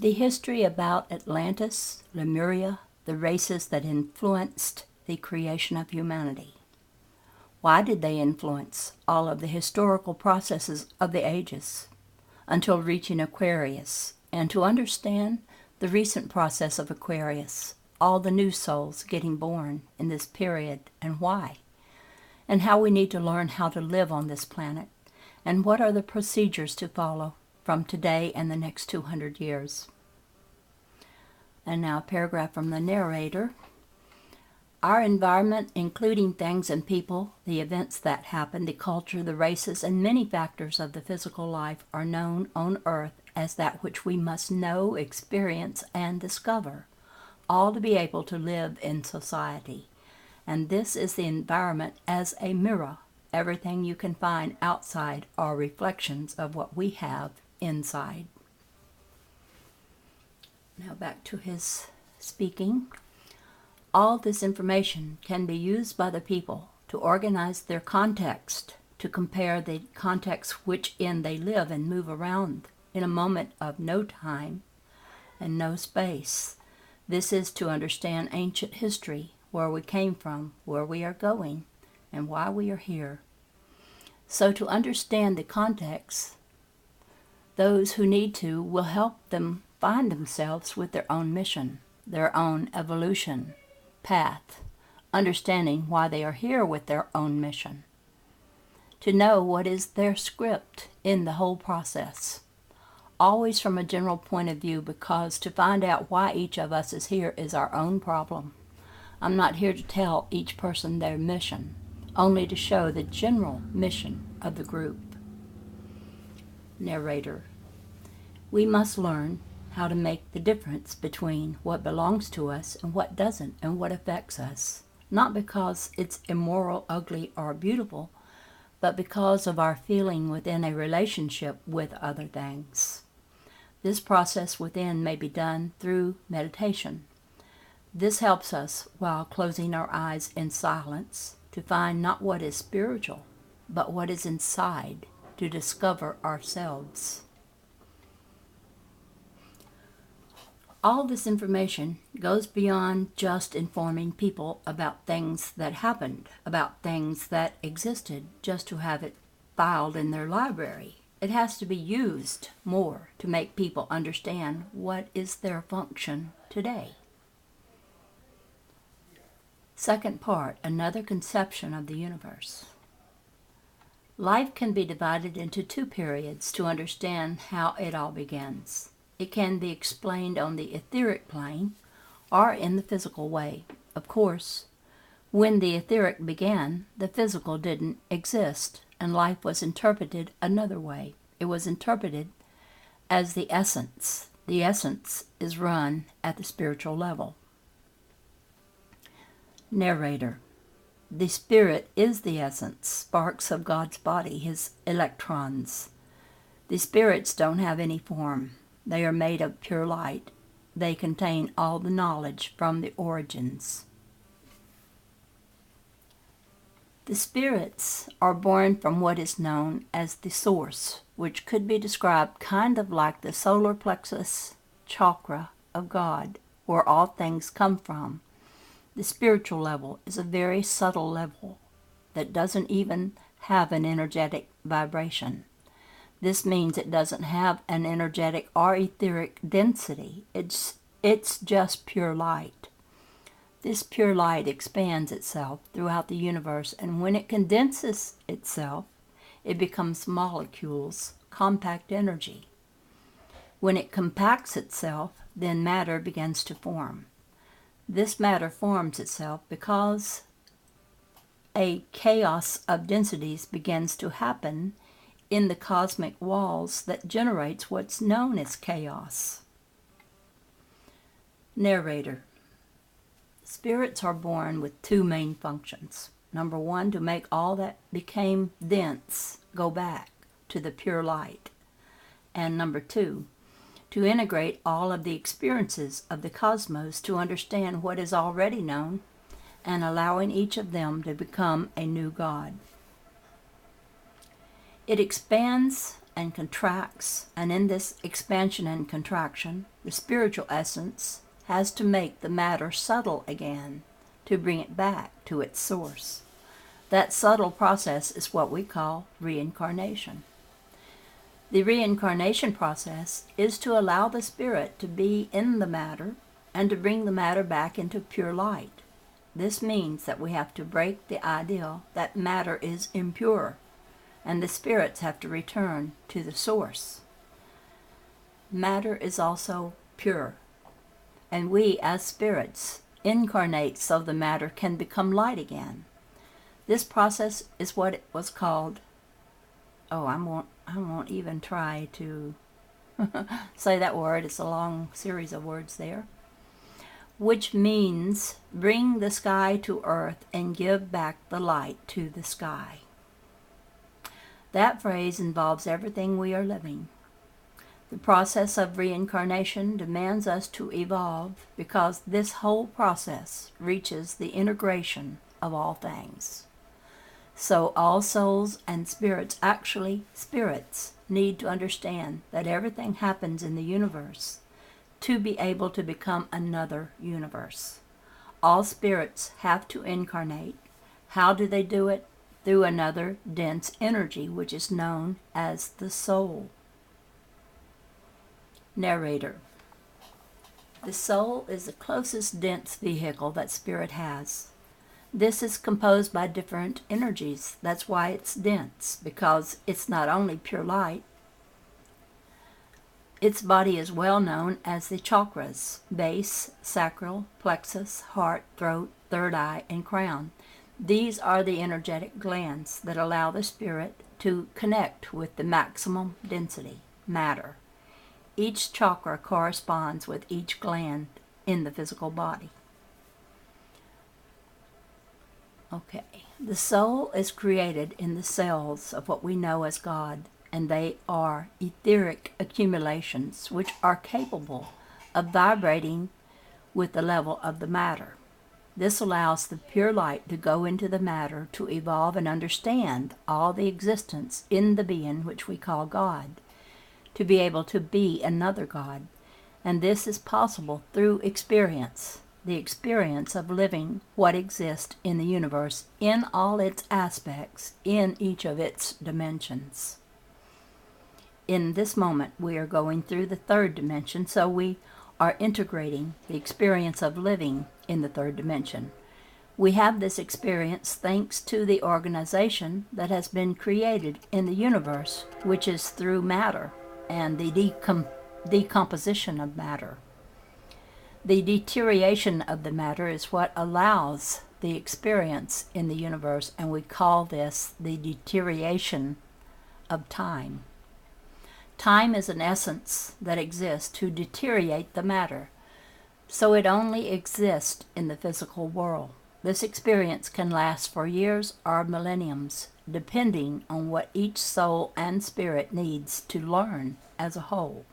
The history about Atlantis, Lemuria, the races that influenced the creation of humanity. Why did they influence all of the historical processes of the ages until reaching Aquarius? And to understand the recent process of Aquarius, all the new souls getting born in this period, and why, and how we need to learn how to live on this planet, and what are the procedures to follow from today and the next 200 years. And now a paragraph from the narrator. Our environment, including things and people, the events that happen, the culture, the races, and many factors of the physical life are known on Earth as that which we must know, experience, and discover, all to be able to live in society. And this is the environment as a mirror. Everything you can find outside are reflections of what we have inside. Now back to his speaking. All this information can be used by the people to organize their context, to compare the context which in they live and move around in a moment of no time and no space. This is to understand ancient history, where we came from, where we are going, and why we are here. So to understand the context, those who need to will help them find themselves with their own mission, their own evolution path, understanding why they are here with their own mission, to know what is their script in the whole process, always from a general point of view, because to find out why each of us is here is our own problem. I'm not here to tell each person their mission, only to show the general mission of the group. Narrator. We must learn how to make the difference between what belongs to us and what doesn't, and what affects us, not because it's immoral, ugly, or beautiful, but because of our feeling within a relationship with other things. This process within may be done through meditation. This helps us, while closing our eyes in silence, to find not what is spiritual, but what is inside, to discover ourselves. All this information goes beyond just informing people about things that happened, about things that existed, just to have it filed in their library. It has to be used more to make people understand what is their function today. Second part, another conception of the universe. Life can be divided into two periods to understand how it all begins. It can be explained on the etheric plane or in the physical way. Of course, when the etheric began, the physical didn't exist, and life was interpreted another way. It was interpreted as the essence. The essence is run at the spiritual level. Narrator. The spirit is the essence, sparks of God's body, his electrons. The spirits don't have any form. They are made of pure light. They contain all the knowledge from the origins. The spirits are born from what is known as the source, which could be described kind of like the solar plexus chakra of God, where all things come from. The spiritual level is a very subtle level that doesn't even have an energetic vibration. This means it doesn't have an energetic or etheric density. It's just pure light. This pure light expands itself throughout the universe, and when it condenses itself, it becomes molecules, compact energy. When it compacts itself, then matter begins to form. This matter forms itself because a chaos of densities begins to happen in the cosmic walls that generates what's known as chaos. Narrator. Spirits are born with two main functions. Number one, to make all that became dense go back to the pure light. And number two, to integrate all of the experiences of the cosmos to understand what is already known and allowing each of them to become a new God. It expands and contracts, and in this expansion and contraction, the spiritual essence has to make the matter subtle again to bring it back to its source. That subtle process is what we call reincarnation. The reincarnation process is to allow the spirit to be in the matter and to bring the matter back into pure light. This means that we have to break the ideal that matter is impure, and the spirits have to return to the source. Matter is also pure, and we as spirits incarnate so the matter can become light again. This process is what it was called. I won't even try to say that word. It's a long series of words there. Which means bring the sky to earth and give back the light to the sky. That phrase involves everything we are living. The process of reincarnation demands us to evolve because this whole process reaches the integration of all things. So all souls and spirits, actually spirits, need to understand that everything happens in the universe to be able to become another universe. All spirits have to incarnate. How do they do it? Through another dense energy, which is known as the soul. Narrator. The soul is the closest dense vehicle that spirit has. This is composed by different energies. That's why it's dense, because it's not only pure light. Its body is well known as the chakras: base, sacral, plexus, heart, throat, third eye, and crown. These are the energetic glands that allow the spirit to connect with the maximum density, matter. Each chakra corresponds with each gland in the physical body. Okay, the soul is created in the cells of what we know as God, and they are etheric accumulations which are capable of vibrating with the level of the matter. This allows the pure light to go into the matter to evolve and understand all the existence in the being which we call God, to be able to be another God. And this is possible through experience, the experience of living what exists in the universe in all its aspects, in each of its dimensions. In this moment, we are going through the third dimension, so we are integrating the experience of living in the third dimension. We have this experience thanks to the organization that has been created in the universe, which is through matter and the decomposition of matter. The deterioration of the matter is what allows the experience in the universe, and we call this the deterioration of time. Time is an essence that exists to deteriorate the matter, so it only exists in the physical world. This experience can last for years or millenniums, depending on what each soul and spirit needs to learn as a whole.